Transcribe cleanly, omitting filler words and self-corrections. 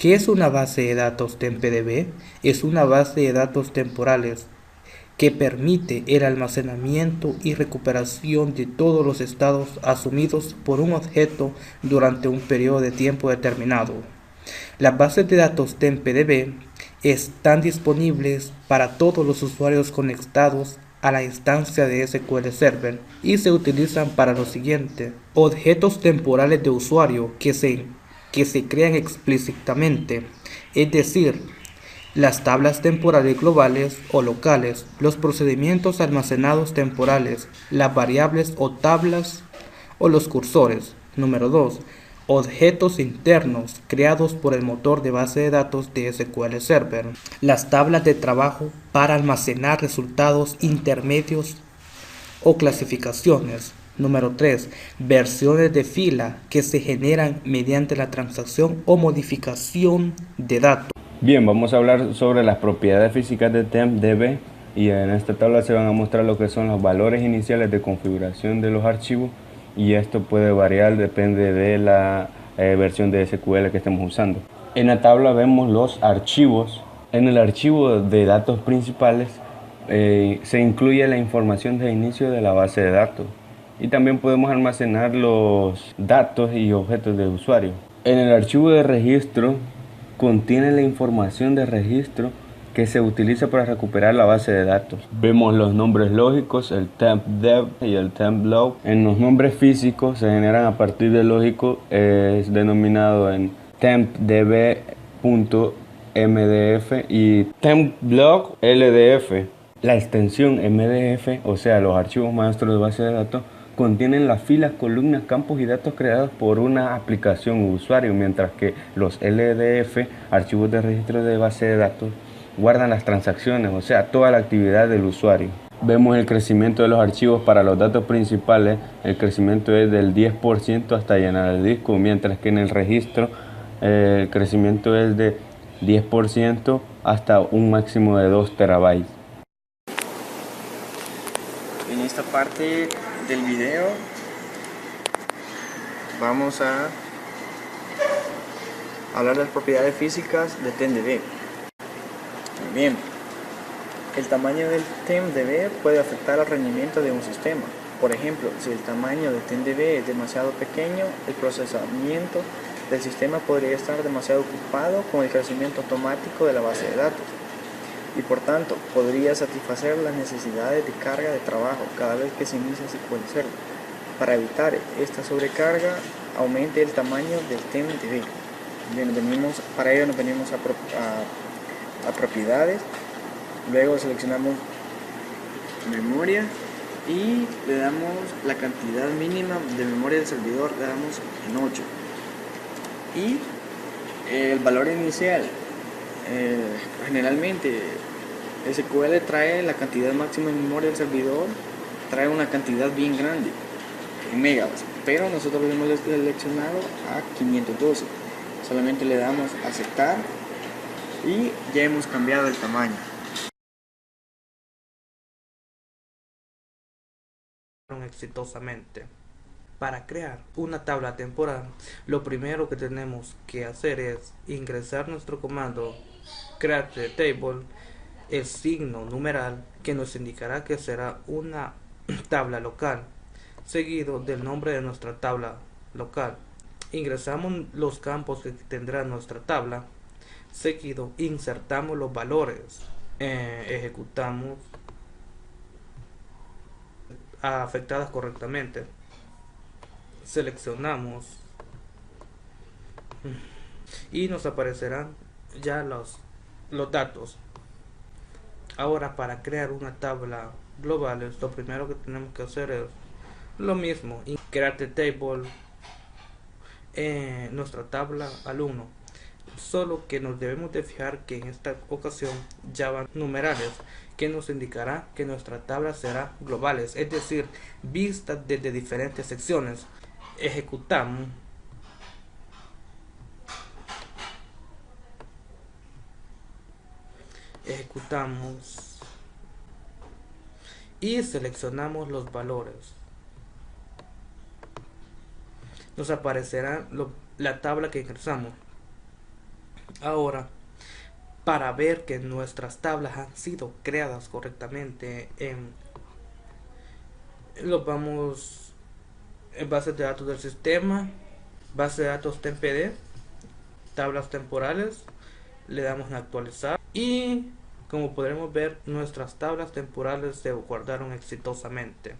¿Qué es una base de datos TempDB? Es una base de datos temporales que permite el almacenamiento y recuperación de todos los estados asumidos por un objeto durante un periodo de tiempo determinado. Las bases de datos TempDB están disponibles para todos los usuarios conectados a la instancia de SQL Server y se utilizan para lo siguiente: objetos temporales de usuario que se crean explícitamente, es decir, las tablas temporales globales o locales, los procedimientos almacenados temporales, las variables o tablas o los cursores. Número 2. Objetos internos creados por el motor de base de datos de SQL Server. Las tablas de trabajo para almacenar resultados intermedios o clasificaciones. Número 3. Versiones de fila que se generan mediante la transacción o modificación de datos. Bien, vamos a hablar sobre las propiedades físicas de TempDB y en esta tabla se van a mostrar lo que son los valores iniciales de configuración de los archivos y esto puede variar, depende de la versión de SQL que estemos usando. En la tabla vemos los archivos. En el archivo de datos principales se incluye la información de inicio de la base de datos y también podemos almacenar los datos y objetos de usuario. En el archivo de registro contiene la información de registro que se utiliza para recuperar la base de datos. Vemos los nombres lógicos, el tempdev y el tempload. En los nombres físicos se generan a partir del lógico, es denominado en tempdb.mdf y tempload ldf. La extensión MDF, o sea, los archivos maestros de base de datos, contienen las filas, columnas, campos y datos creados por una aplicación o usuario, mientras que los LDF, archivos de registro de base de datos, guardan las transacciones, o sea, toda la actividad del usuario. Vemos el crecimiento de los archivos para los datos principales, el crecimiento es del 10% hasta llenar el disco, mientras que en el registro el crecimiento es de 10% hasta un máximo de 2 terabytes. En esta parte del video vamos a hablar de las propiedades físicas de TempDB. Bien, el tamaño del TempDB puede afectar al rendimiento de un sistema. Por ejemplo, si el tamaño de TempDB es demasiado pequeño, el procesamiento del sistema podría estar demasiado ocupado con el crecimiento automático de la base de datos y por tanto podría satisfacer las necesidades de carga de trabajo cada vez que se inicia SQL Server. Para evitar esta sobrecarga, aumente el tamaño del TempDB. Para ello nos venimos a propiedades, luego seleccionamos memoria y le damos la cantidad mínima de memoria del servidor, le damos en 8 y el valor inicial. Generalmente SQL trae la cantidad máxima de memoria del servidor, trae una cantidad bien grande en megas, pero nosotros lo hemos seleccionado a 512. Solamente le damos a aceptar y ya hemos cambiado el tamaño. Exitosamente. Para crear una tabla temporal, lo primero que tenemos que hacer es ingresar nuestro comando create table, el signo numeral que nos indicará que será una tabla local, seguido del nombre de nuestra tabla local. Ingresamos los campos que tendrá nuestra tabla, seguido insertamos los valores, ejecutamos afectadas correctamente, seleccionamos y nos aparecerán ya los datos. Ahora, para crear una tabla global, lo primero que tenemos que hacer es lo mismo: create table en nuestra tabla alumno, solo que nos debemos de fijar que en esta ocasión ya van numerales, que nos indicará que nuestra tabla será globales, es decir, vista desde diferentes secciones. Ejecutamos y seleccionamos los valores. Nos aparecerá la tabla que ingresamos. Ahora, para ver que nuestras tablas han sido creadas correctamente, los vamos en bases de datos del sistema, base de datos TMPD, tablas temporales, le damos en actualizar y como podremos ver nuestras tablas temporales se guardaron exitosamente.